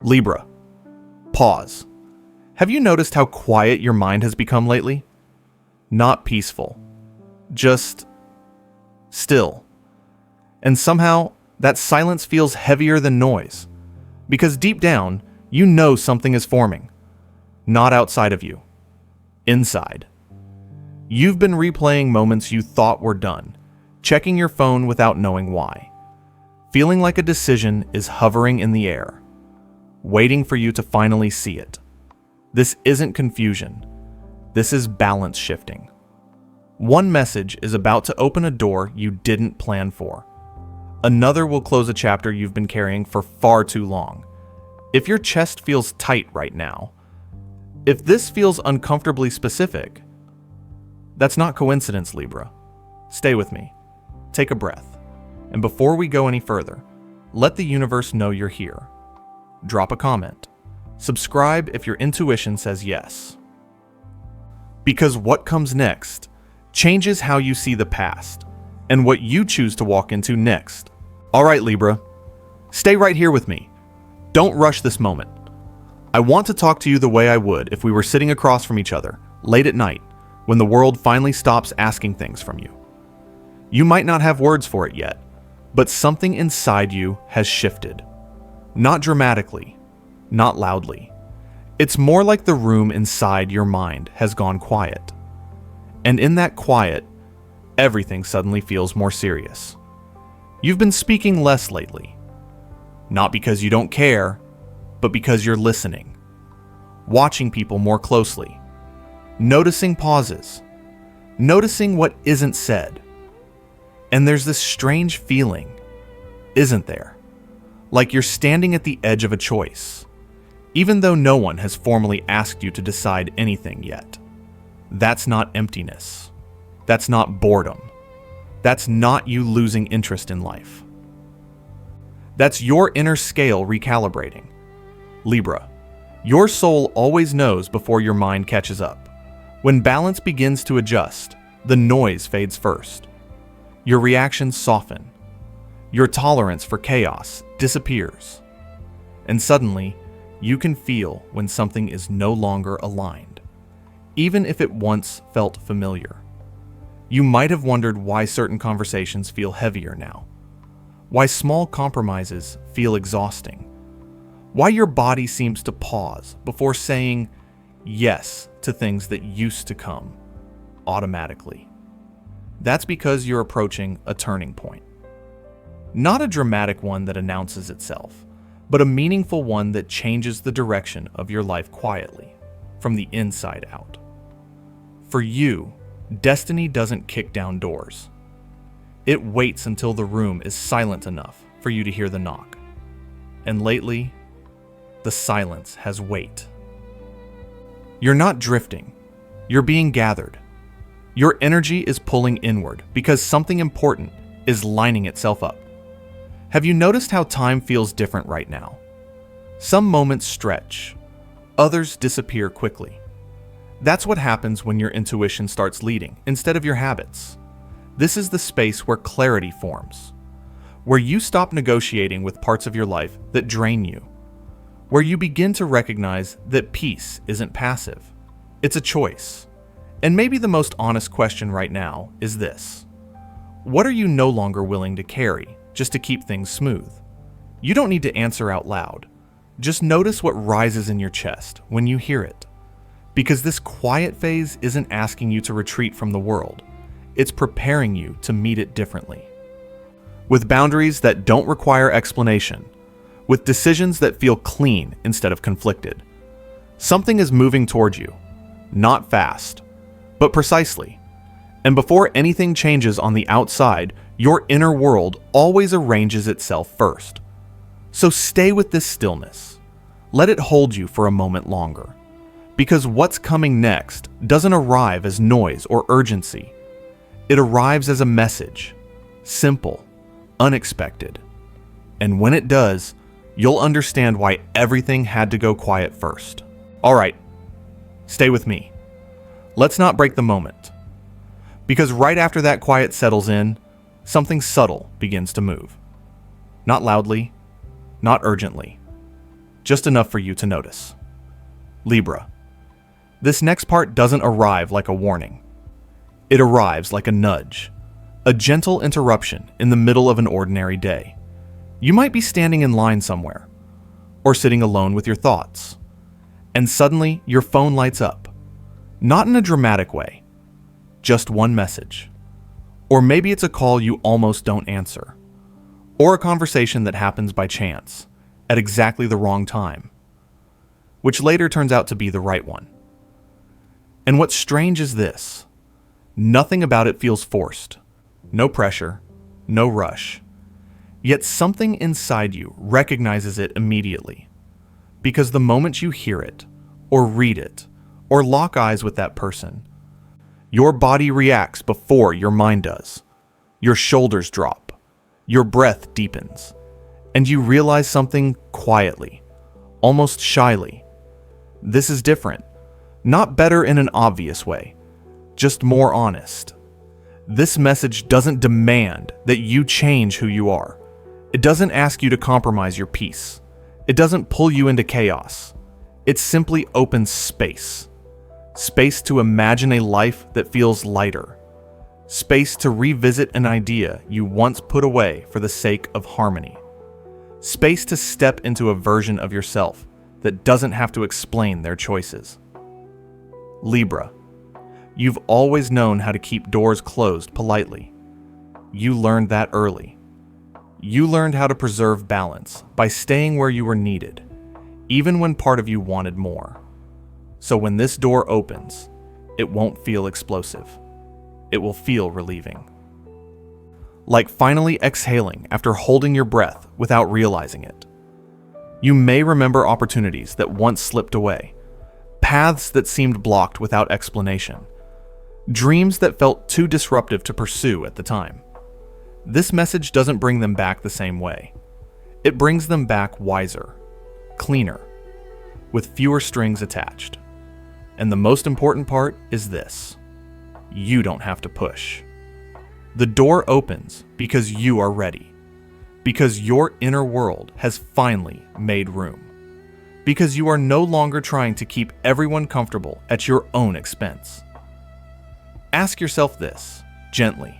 Libra, pause. Have you noticed how quiet your mind has become lately? Not peaceful, just still. And somehow, that silence feels heavier than noise. Because deep down, you know something is forming. Not outside of you. Inside. You've been replaying moments you thought were done, checking your phone without knowing why. Feeling like a decision is hovering in the air, waiting for you to finally see it. This isn't confusion. This is balance shifting. One message is about to open a door you didn't plan for. Another will close a chapter you've been carrying for far too long. If your chest feels tight right now, if this feels uncomfortably specific, that's not coincidence, Libra. Stay with me. Take a breath. And before we go any further, let the universe know you're here. Drop a comment. Subscribe if your intuition says yes. Because what comes next changes how you see the past and what you choose to walk into next. All right, Libra, stay right here with me. Don't rush this moment. I want to talk to you the way I would if we were sitting across from each other, late at night, when the world finally stops asking things from you. You might not have words for it yet, but something inside you has shifted. Not dramatically, not loudly. It's more like the room inside your mind has gone quiet. And in that quiet, everything suddenly feels more serious. You've been speaking less lately. Not because you don't care, but because you're listening. Watching people more closely. Noticing pauses. Noticing what isn't said. And there's this strange feeling, isn't there? Like you're standing at the edge of a choice, even though no one has formally asked you to decide anything yet. That's not emptiness. That's not boredom. That's not you losing interest in life. That's your inner scale recalibrating. Libra, your soul always knows before your mind catches up. When balance begins to adjust, the noise fades first. Your reactions soften. Your tolerance for chaos disappears. And suddenly, you can feel when something is no longer aligned, even if it once felt familiar. You might have wondered why certain conversations feel heavier now, why small compromises feel exhausting, why your body seems to pause before saying yes to things that used to come automatically. That's because you're approaching a turning point. Not a dramatic one that announces itself, but a meaningful one that changes the direction of your life quietly, from the inside out. For you, destiny doesn't kick down doors. It waits until the room is silent enough for you to hear the knock. And lately, the silence has weight. You're not drifting. You're being gathered. Your energy is pulling inward because something important is lining itself up. Have you noticed how time feels different right now? Some moments stretch, others disappear quickly. That's what happens when your intuition starts leading instead of your habits. This is the space where clarity forms, where you stop negotiating with parts of your life that drain you, where you begin to recognize that peace isn't passive, it's a choice. And maybe the most honest question right now is this: what are you no longer willing to carry just to keep things smooth? You don't need to answer out loud. Just notice what rises in your chest when you hear it. Because this quiet phase isn't asking you to retreat from the world. It's preparing you to meet it differently. With boundaries that don't require explanation. With decisions that feel clean instead of conflicted. Something is moving towards you. Not fast, but precisely. And before anything changes on the outside, your inner world always arranges itself first. So stay with this stillness. Let it hold you for a moment longer. Because what's coming next doesn't arrive as noise or urgency. It arrives as a message. Simple, unexpected. And when it does, you'll understand why everything had to go quiet first. All right, stay with me. Let's not break the moment. Because right after that quiet settles in, something subtle begins to move. Not loudly, not urgently, just enough for you to notice. Libra. This next part doesn't arrive like a warning. It arrives like a nudge, a gentle interruption in the middle of an ordinary day. You might be standing in line somewhere, or sitting alone with your thoughts, and suddenly your phone lights up. Not in a dramatic way, just one message. Or maybe it's a call you almost don't answer, or a conversation that happens by chance, at exactly the wrong time, which later turns out to be the right one. And what's strange is this: nothing about it feels forced, no pressure, no rush. Yet something inside you recognizes it immediately, because the moment you hear it, or read it, or lock eyes with that person, your body reacts before your mind does. Your shoulders drop, your breath deepens, and you realize something quietly, almost shyly. This is different, not better in an obvious way, just more honest. This message doesn't demand that you change who you are. It doesn't ask you to compromise your peace. It doesn't pull you into chaos. It simply opens space. Space to imagine a life that feels lighter. Space to revisit an idea you once put away for the sake of harmony. Space to step into a version of yourself that doesn't have to explain their choices. Libra. You've always known how to keep doors closed politely. You learned that early. You learned how to preserve balance by staying where you were needed, even when part of you wanted more. So when this door opens, it won't feel explosive. It will feel relieving. Like finally exhaling after holding your breath without realizing it. You may remember opportunities that once slipped away, paths that seemed blocked without explanation, dreams that felt too disruptive to pursue at the time. This message doesn't bring them back the same way. It brings them back wiser, cleaner, with fewer strings attached. And the most important part is this: you don't have to push. The door opens because you are ready, because your inner world has finally made room, because you are no longer trying to keep everyone comfortable at your own expense. Ask yourself this, gently.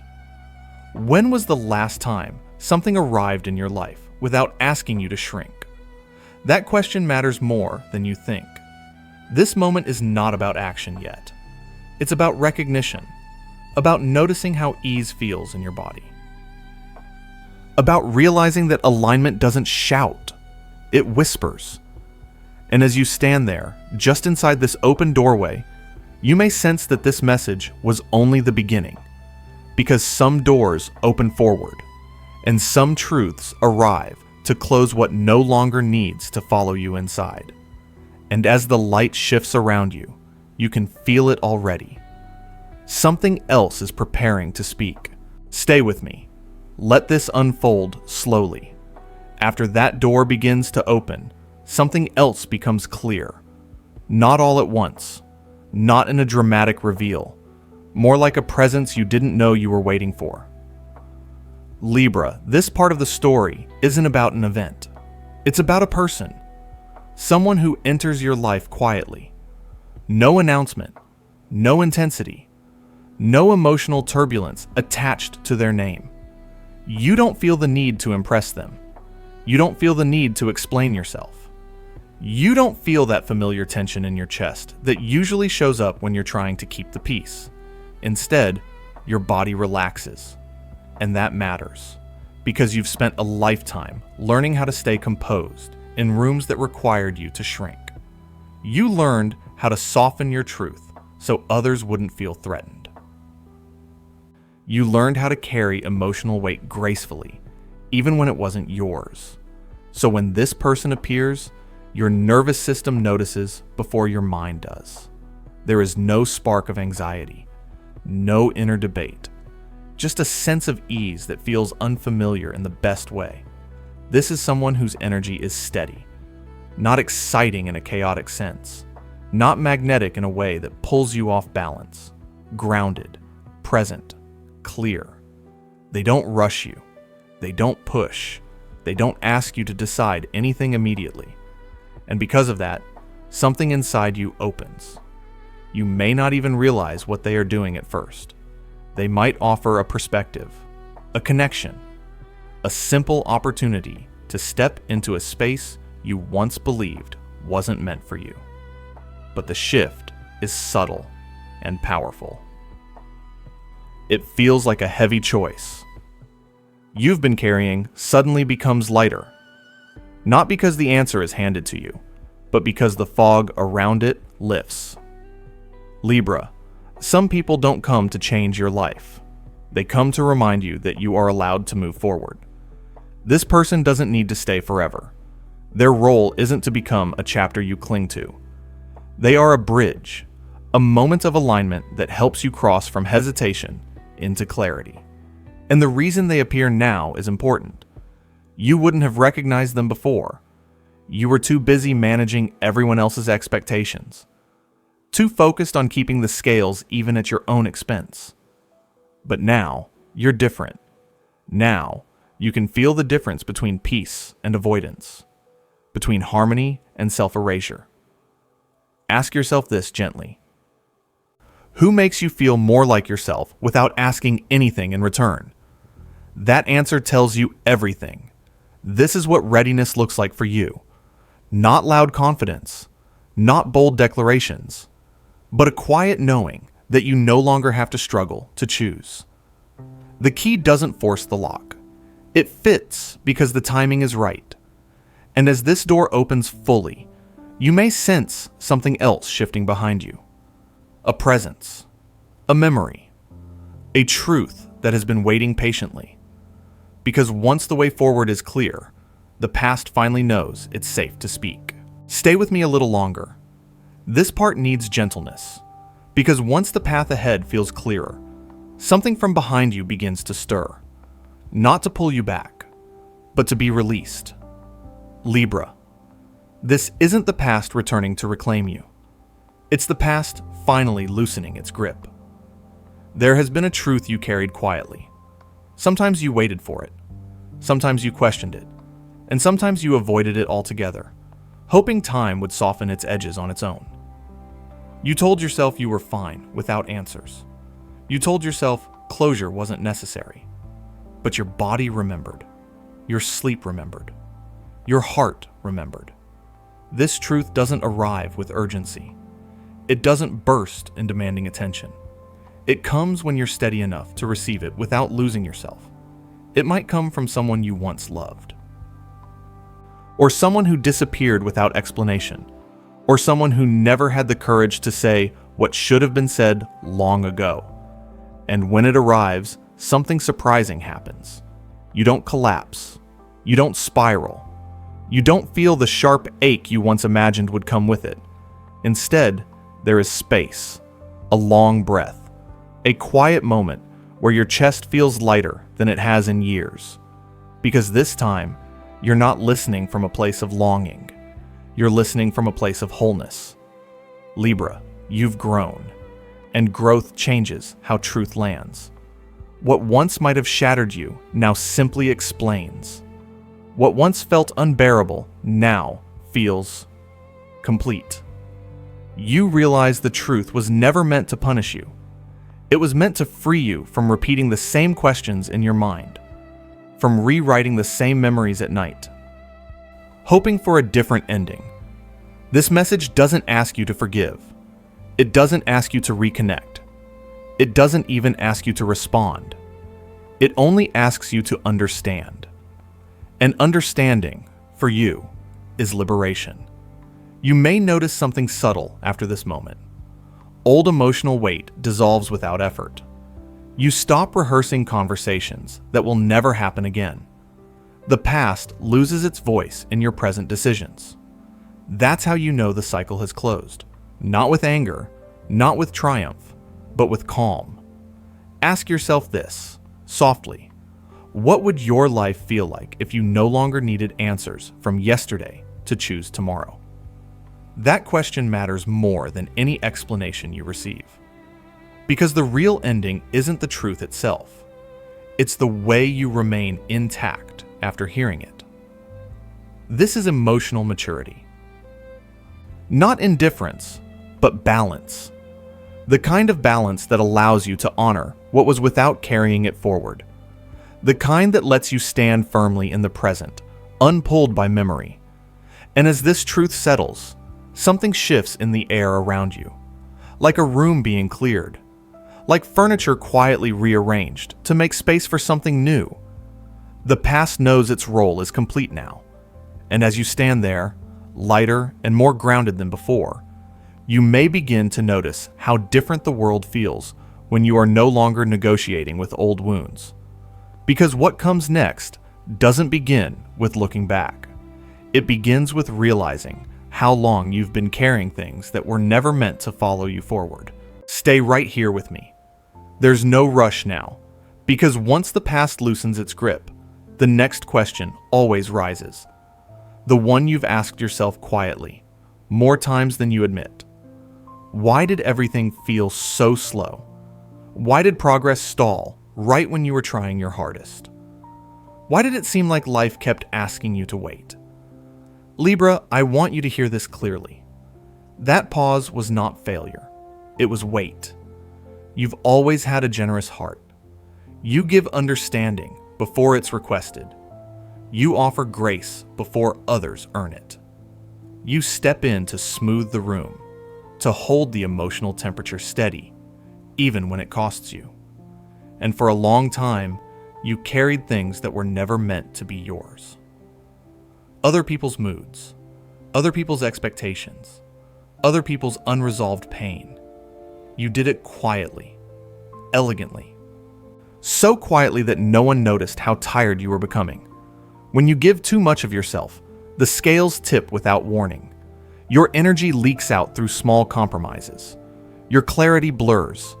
When was the last time something arrived in your life without asking you to shrink? That question matters more than you think. This moment is not about action yet. It's about recognition, about noticing how ease feels in your body, about realizing that alignment doesn't shout, it whispers. And as you stand there, just inside this open doorway, you may sense that this message was only the beginning. Because some doors open forward, and some truths arrive to close what no longer needs to follow you inside. And as the light shifts around you, you can feel it already. Something else is preparing to speak. Stay with me. Let this unfold slowly. After that door begins to open, something else becomes clear. Not all at once, not in a dramatic reveal, more like a presence you didn't know you were waiting for. Libra, this part of the story isn't about an event. It's about a person. Someone who enters your life quietly. No announcement, no intensity, no emotional turbulence attached to their name. You don't feel the need to impress them. You don't feel the need to explain yourself. You don't feel that familiar tension in your chest that usually shows up when you're trying to keep the peace. Instead, your body relaxes, and that matters, because you've spent a lifetime learning how to stay composed in rooms that required you to shrink. You learned how to soften your truth so others wouldn't feel threatened. You learned how to carry emotional weight gracefully, even when it wasn't yours. So when this person appears, your nervous system notices before your mind does. There is no spark of anxiety. No inner debate, just a sense of ease that feels unfamiliar in the best way. This is someone whose energy is steady, not exciting in a chaotic sense, not magnetic in a way that pulls you off balance, grounded, present, clear. They don't rush you, they don't push, they don't ask you to decide anything immediately. And because of that, something inside you opens. You may not even realize what they are doing at first. They might offer a perspective, a connection, a simple opportunity to step into a space you once believed wasn't meant for you. But the shift is subtle and powerful. It feels like a heavy choice you've been carrying suddenly becomes lighter. Not because the answer is handed to you, but because the fog around it lifts. Libra, some people don't come to change your life. They come to remind you that you are allowed to move forward. This person doesn't need to stay forever. Their role isn't to become a chapter you cling to. They are a bridge, a moment of alignment that helps you cross from hesitation into clarity. And the reason they appear now is important. You wouldn't have recognized them before. You were too busy managing everyone else's expectations, too focused on keeping the scales even at your own expense. But now, you're different. Now, you can feel the difference between peace and avoidance, between harmony and self-erasure. Ask yourself this gently. Who makes you feel more like yourself without asking anything in return? That answer tells you everything. This is what readiness looks like for you. Not loud confidence, not bold declarations, but a quiet knowing that you no longer have to struggle to choose. The key doesn't force the lock. It fits because the timing is right. And as this door opens fully, you may sense something else shifting behind you. A presence, a memory, a truth that has been waiting patiently. Because once the way forward is clear, the past finally knows it's safe to speak. Stay with me a little longer. This part needs gentleness, because once the path ahead feels clearer, something from behind you begins to stir. Not to pull you back, but to be released. Libra, this isn't the past returning to reclaim you. It's the past finally loosening its grip. There has been a truth you carried quietly. Sometimes you waited for it. Sometimes you questioned it. And sometimes you avoided it altogether, hoping time would soften its edges on its own. You told yourself you were fine without answers. You told yourself closure wasn't necessary. But your body remembered. Your sleep remembered. Your heart remembered. This truth doesn't arrive with urgency. It doesn't burst in demanding attention. It comes when you're steady enough to receive it without losing yourself. It might come from someone you once loved, or someone who disappeared without explanation, or someone who never had the courage to say what should have been said long ago. And when it arrives, something surprising happens. You don't collapse. You don't spiral. You don't feel the sharp ache you once imagined would come with it. Instead, there is space, a long breath, a quiet moment where your chest feels lighter than it has in years. Because this time, you're not listening from a place of longing. You're listening from a place of wholeness. Libra, you've grown, and growth changes how truth lands. What once might have shattered you now simply explains. What once felt unbearable now feels complete. You realize the truth was never meant to punish you. It was meant to free you from repeating the same questions in your mind, from rewriting the same memories at night, hoping for a different ending. This message doesn't ask you to forgive. It doesn't ask you to reconnect. It doesn't even ask you to respond. It only asks you to understand. And understanding, for you, is liberation. You may notice something subtle after this moment. Old emotional weight dissolves without effort. You stop rehearsing conversations that will never happen again. The past loses its voice in your present decisions. That's how you know the cycle has closed. Not with anger, not with triumph, but with calm. Ask yourself this, softly. What would your life feel like if you no longer needed answers from yesterday to choose tomorrow? That question matters more than any explanation you receive. Because the real ending isn't the truth itself. It's the way you remain intact after hearing it. This is emotional maturity. Not indifference, but balance. The kind of balance that allows you to honor what was without carrying it forward. The kind that lets you stand firmly in the present, unpulled by memory. And as this truth settles, something shifts in the air around you, like a room being cleared, like furniture quietly rearranged to make space for something new. The past knows its role is complete now, and as you stand there, lighter and more grounded than before, you may begin to notice how different the world feels when you are no longer negotiating with old wounds. Because what comes next doesn't begin with looking back. It begins with realizing how long you've been carrying things that were never meant to follow you forward. Stay right here with me. There's no rush now, because once the past loosens its grip, the next question always rises. The one you've asked yourself quietly, more times than you admit. Why did everything feel so slow? Why did progress stall right when you were trying your hardest? Why did it seem like life kept asking you to wait? Libra, I want you to hear this clearly. That pause was not failure. It was wait. You've always had a generous heart. You give understanding before it's requested. You offer grace before others earn it. You step in to smooth the room, to hold the emotional temperature steady, even when it costs you. And for a long time, you carried things that were never meant to be yours. Other people's moods, other people's expectations, other people's unresolved pain. You did it quietly, elegantly. So quietly that no one noticed how tired you were becoming. When you give too much of yourself, the scales tip without warning. Your energy leaks out through small compromises. Your clarity blurs.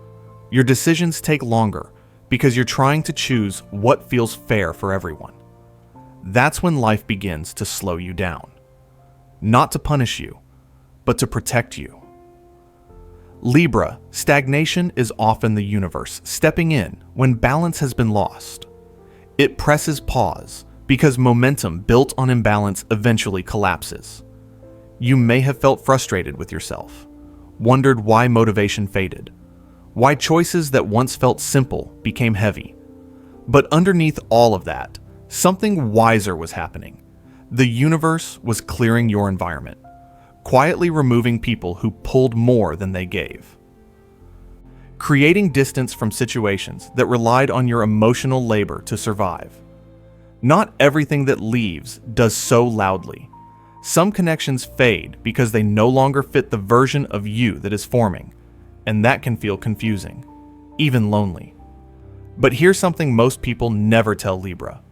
Your decisions take longer because you're trying to choose what feels fair for everyone. That's when life begins to slow you down. Not to punish you, but to protect you. Libra, stagnation is often the universe stepping in when balance has been lost. It presses pause because momentum built on imbalance eventually collapses. You may have felt frustrated with yourself, wondered why motivation faded, why choices that once felt simple became heavy. But underneath all of that, something wiser was happening. The universe was clearing your environment, quietly removing people who pulled more than they gave. Creating distance from situations that relied on your emotional labor to survive. Not everything that leaves does so loudly. Some connections fade because they no longer fit the version of you that is forming, and that can feel confusing, even lonely. But here's something most people never tell Libra.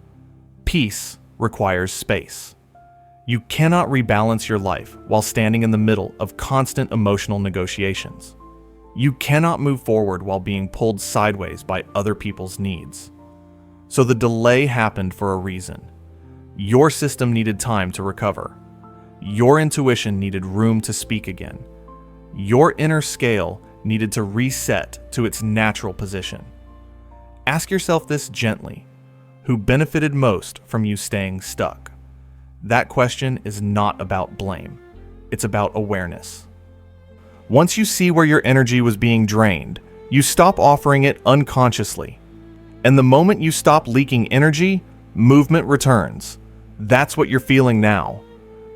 Peace requires space. You cannot rebalance your life while standing in the middle of constant emotional negotiations. You cannot move forward while being pulled sideways by other people's needs. So the delay happened for a reason. Your system needed time to recover. Your intuition needed room to speak again. Your inner scale needed to reset to its natural position. Ask yourself this gently. Who benefited most from you staying stuck? That question is not about blame. It's about awareness. Once you see where your energy was being drained, you stop offering it unconsciously. And the moment you stop leaking energy, movement returns. That's what you're feeling now.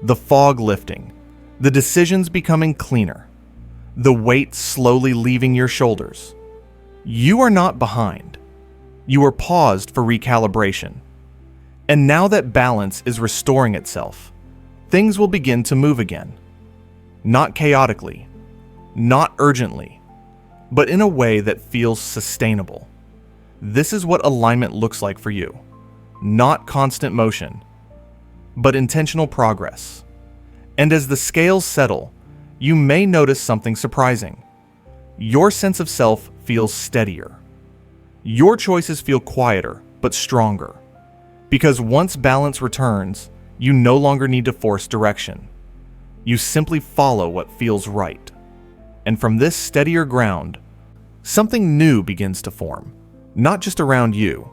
The fog lifting, the decisions becoming cleaner, the weight slowly leaving your shoulders. You are not behind. You are paused for recalibration. And now that balance is restoring itself, things will begin to move again. Not chaotically, not urgently, but in a way that feels sustainable. This is what alignment looks like for you. Not constant motion, but intentional progress. And as the scales settle, you may notice something surprising. Your sense of self feels steadier. Your choices feel quieter, but stronger. Because once balance returns, you no longer need to force direction. You simply follow what feels right. And from this steadier ground, something new begins to form. Not just around you,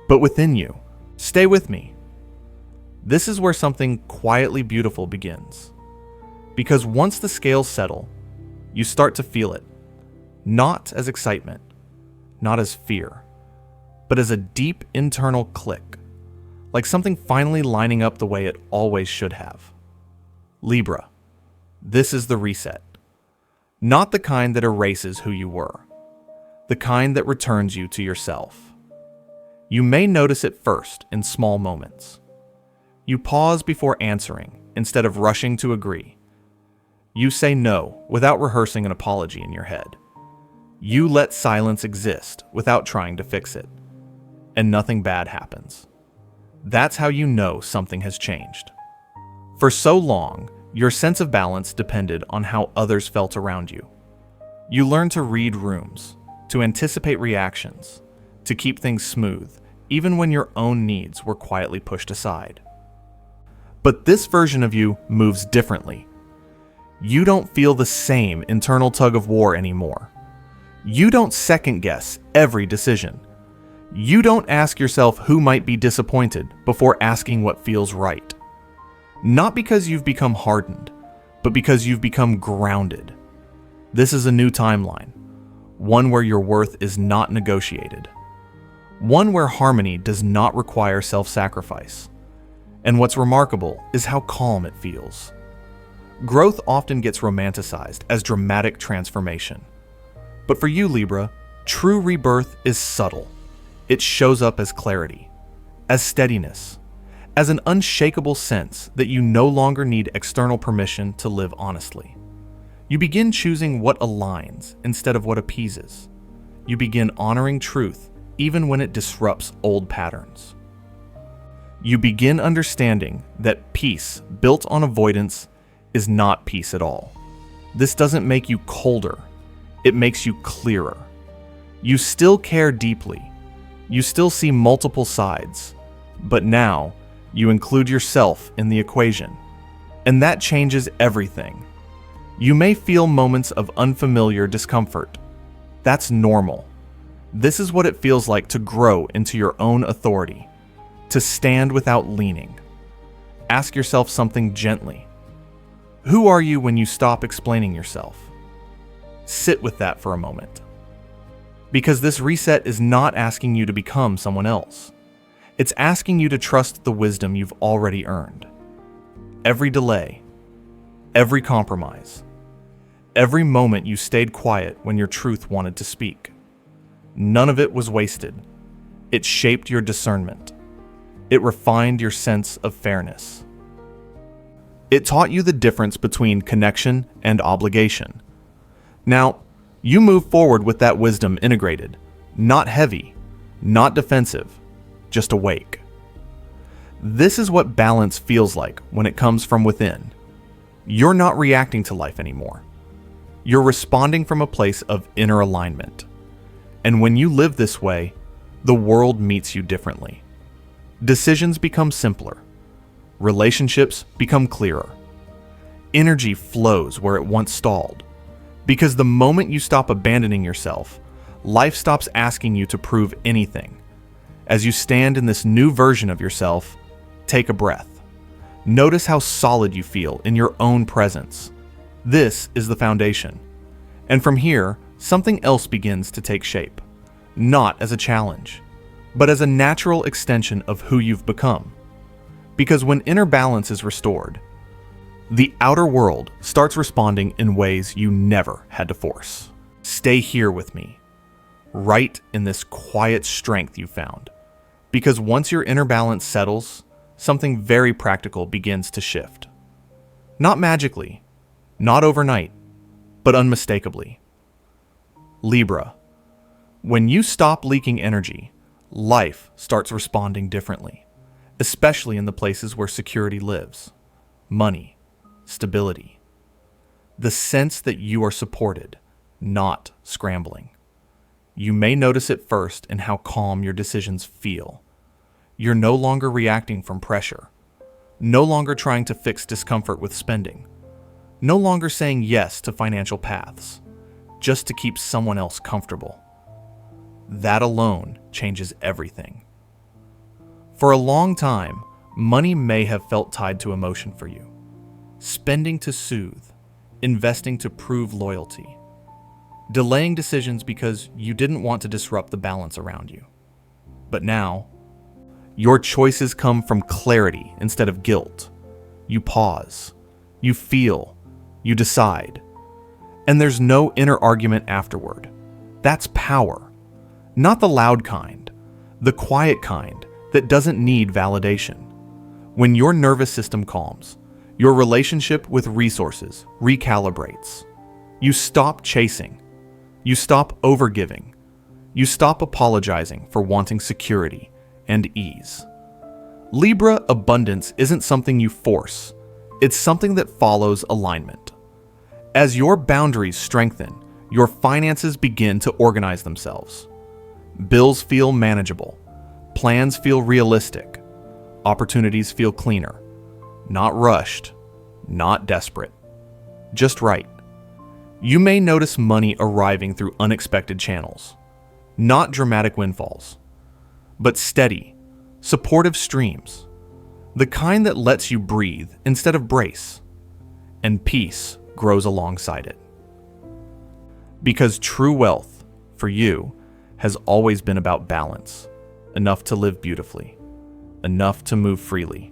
but within you. Stay with me. This is where something quietly beautiful begins. Because once the scales settle, you start to feel it, not as excitement, not as fear, but as a deep internal click, like something finally lining up the way it always should have. Libra, this is the reset. Not the kind that erases who you were, the kind that returns you to yourself. You may notice it first in small moments. You pause before answering instead of rushing to agree. You say no without rehearsing an apology in your head. You let silence exist without trying to fix it, and nothing bad happens. That's how you know something has changed. For so long, your sense of balance depended on how others felt around you. You learned to read rooms, to anticipate reactions, to keep things smooth, even when your own needs were quietly pushed aside. But this version of you moves differently. You don't feel the same internal tug of war anymore. You don't second-guess every decision. You don't ask yourself who might be disappointed before asking what feels right. Not because you've become hardened, but because you've become grounded. This is a new timeline, one where your worth is not negotiated, one where harmony does not require self-sacrifice. And what's remarkable is how calm it feels. Growth often gets romanticized as dramatic transformation. But for you, Libra, true rebirth is subtle. It shows up as clarity, as steadiness, as an unshakable sense that you no longer need external permission to live honestly. You begin choosing what aligns instead of what appeases. You begin honoring truth even when it disrupts old patterns. You begin understanding that peace built on avoidance is not peace at all. This doesn't make you colder, it makes you clearer. You still care deeply, you still see multiple sides, but now you include yourself in the equation, and that changes everything. You may feel moments of unfamiliar discomfort. That's normal. This is what it feels like to grow into your own authority, to stand without leaning. Ask yourself something gently. Who are you when you stop explaining yourself? Sit with that for a moment. Because this reset is not asking you to become someone else. It's asking you to trust the wisdom you've already earned. Every delay, every compromise, every moment you stayed quiet when your truth wanted to speak. None of it was wasted. It shaped your discernment. It refined your sense of fairness. It taught you the difference between connection and obligation. Now, you move forward with that wisdom integrated, not heavy, not defensive, just awake. This is what balance feels like when it comes from within. You're not reacting to life anymore. You're responding from a place of inner alignment. And when you live this way, the world meets you differently. Decisions become simpler. Relationships become clearer. Energy flows where it once stalled. Because the moment you stop abandoning yourself, life stops asking you to prove anything. As you stand in this new version of yourself, take a breath. Notice how solid you feel in your own presence. This is the foundation. And from here, something else begins to take shape. Not as a challenge, but as a natural extension of who you've become. Because when inner balance is restored, the outer world starts responding in ways you never had to force. Stay here with me, right in this quiet strength you found. Because once your inner balance settles, something very practical begins to shift. Not magically, not overnight, but unmistakably. Libra, when you stop leaking energy, life starts responding differently, especially in the places where security lives. Money, stability. The sense that you are supported, not scrambling. You may notice it first in how calm your decisions feel. You're no longer reacting from pressure, no longer trying to fix discomfort with spending, no longer saying yes to financial paths, just to keep someone else comfortable. That alone changes everything. For a long time, money may have felt tied to emotion for you. spending to soothe, investing to prove loyalty, delaying decisions because you didn't want to disrupt the balance around you. But now, your choices come from clarity instead of guilt. You pause, you feel, you decide, and there's no inner argument afterward. That's power. Not the loud kind, the quiet kind that doesn't need validation. When your nervous system calms, your relationship with resources recalibrates. You stop chasing. You stop overgiving. You stop apologizing for wanting security and ease. Libra abundance isn't something you force. It's something that follows alignment. As your boundaries strengthen, your finances begin to organize themselves. Bills feel manageable. Plans feel realistic. Opportunities feel cleaner. Not rushed. Not desperate. Just right. You may notice money arriving through unexpected channels. Not dramatic windfalls, but steady, supportive streams. The kind that lets you breathe instead of brace. And peace grows alongside it. Because true wealth, for you, has always been about balance. Enough to live beautifully. Enough to move freely.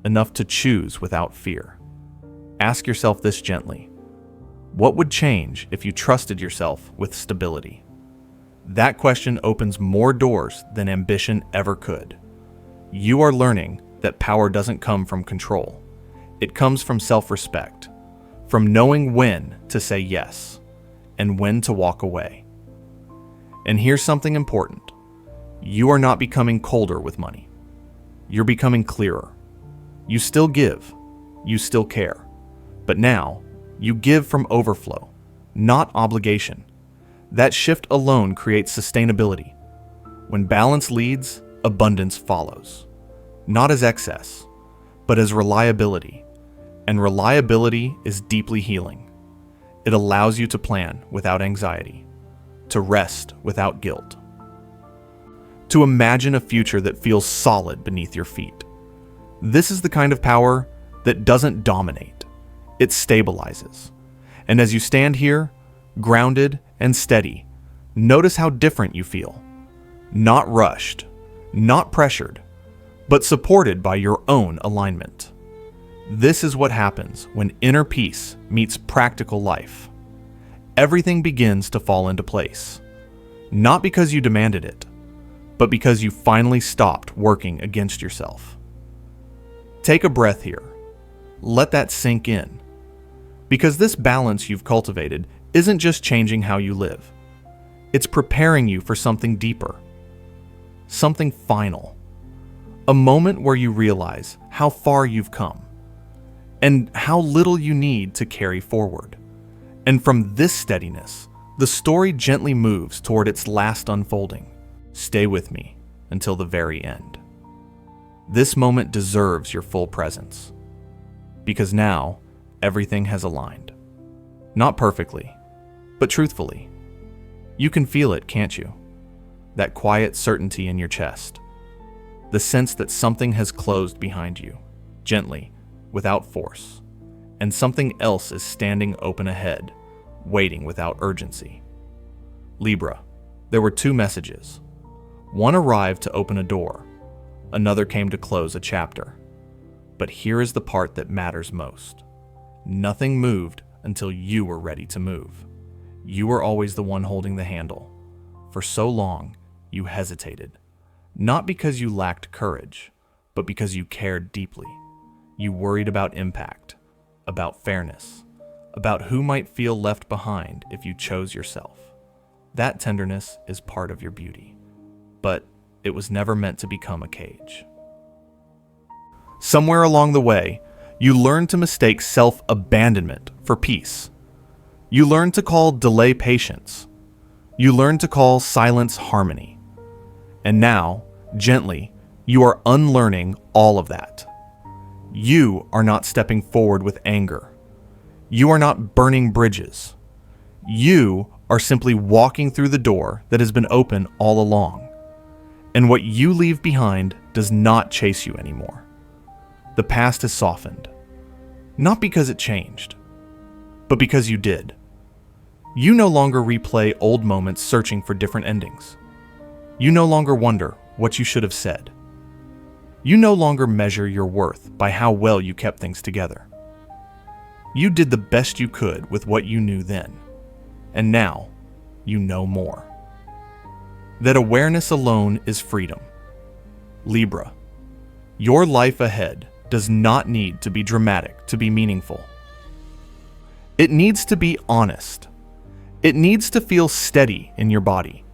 Enough to choose without fear. Ask yourself this gently. What would change if you trusted yourself with stability? That question opens more doors than ambition ever could. You are learning that power doesn't come from control. It comes from self-respect, from knowing when to say yes and when to walk away. And here's something important. You are not becoming colder with money. You're becoming clearer. You still give. You still care. But now, you give from overflow, not obligation. That shift alone creates sustainability. When balance leads, abundance follows. Not as excess, but as reliability. And reliability is deeply healing. It allows you to plan without anxiety, to rest without guilt, to imagine a future that feels solid beneath your feet. This is the kind of power that doesn't dominate. It stabilizes. And as you stand here, grounded and steady, notice how different you feel. Not rushed, not pressured, but supported by your own alignment. This is what happens when inner peace meets practical life. Everything begins to fall into place. Not because you demanded it, but because you finally stopped working against yourself. Take a breath here. Let that sink in. Because this balance you've cultivated isn't just changing how you live. It's preparing you for something deeper. Something final. A moment where you realize how far you've come and how little you need to carry forward. And from this steadiness, the story gently moves toward its last unfolding. Stay with me until the very end. This moment deserves your full presence. Because now, everything has aligned. Not perfectly, but truthfully. You can feel it, can't you? That quiet certainty in your chest. The sense that something has closed behind you, gently, without force. And something else is standing open ahead, waiting without urgency. Libra, there were two messages. One arrived to open a door. Another came to close a chapter. But here is the part that matters most. Nothing moved until you were ready to move. You were always the one holding the handle. For so long, you hesitated. Not because you lacked courage, but because you cared deeply. You worried about impact, about fairness, about who might feel left behind if you chose yourself. That tenderness is part of your beauty, but it was never meant to become a cage. Somewhere along the way, you learned to mistake self-abandonment for peace. You learned to call delay patience. You learned to call silence harmony. And now, gently, you are unlearning all of that. You are not stepping forward with anger. You are not burning bridges. You are simply walking through the door that has been open all along. And what you leave behind does not chase you anymore. The past has softened. Not because it changed, but because you did. You no longer replay old moments searching for different endings. You no longer wonder what you should have said. You no longer measure your worth by how well you kept things together. You did the best you could with what you knew then, and now you know more. That awareness alone is freedom. Libra, your life ahead does not need to be dramatic to be meaningful. It needs to be honest. It needs to feel steady in your body.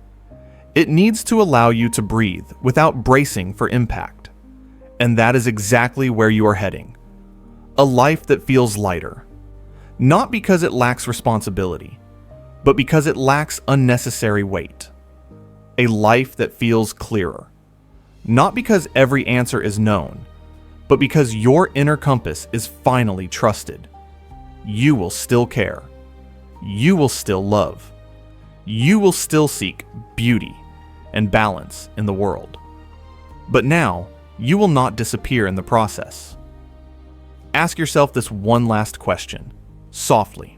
It needs to allow you to breathe without bracing for impact. And that is exactly where you are heading. A life that feels lighter. Not because it lacks responsibility, but because it lacks unnecessary weight. A life that feels clearer. Not because every answer is known, but because your inner compass is finally trusted. You will still care. You will still love. You will still seek beauty and balance in the world. But now, you will not disappear in the process. Ask yourself this one last question, softly.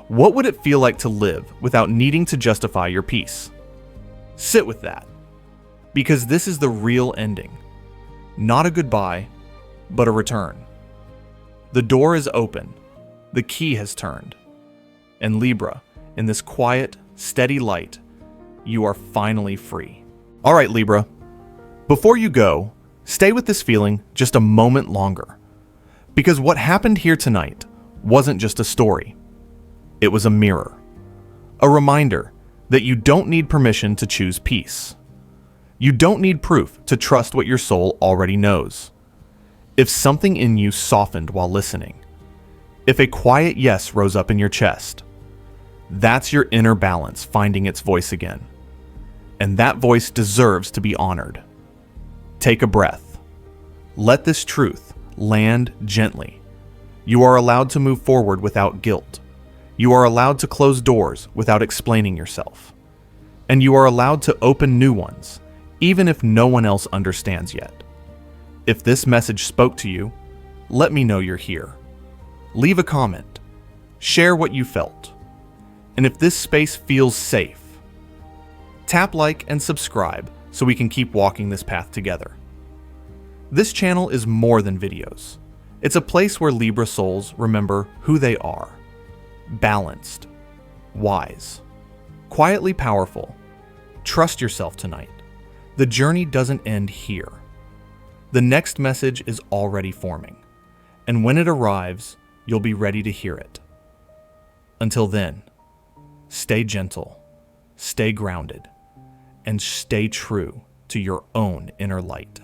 What would it feel like to live without needing to justify your peace? Sit with that, because this is the real ending. Not a goodbye, but a return. The door is open, the key has turned, and Libra, in this quiet, steady light, you are finally free. All right, Libra, before you go, stay with this feeling just a moment longer, because what happened here tonight wasn't just a story. It was a mirror, a reminder that you don't need permission to choose peace. You don't need proof to trust what your soul already knows. If something in you softened while listening, if a quiet yes rose up in your chest, that's your inner balance finding its voice again. And that voice deserves to be honored. Take a breath. Let this truth land gently. You are allowed to move forward without guilt. You are allowed to close doors without explaining yourself. And you are allowed to open new ones, even if no one else understands yet. If this message spoke to you, let me know you're here. Leave a comment. Share what you felt. And if this space feels safe, tap like and subscribe so we can keep walking this path together. This channel is more than videos. It's a place where Libra souls remember who they are. Balanced, wise, quietly powerful. Trust yourself tonight. The journey doesn't end here. The next message is already forming, and when it arrives, you'll be ready to hear it. Until then, stay gentle, stay grounded, and stay true to your own inner light.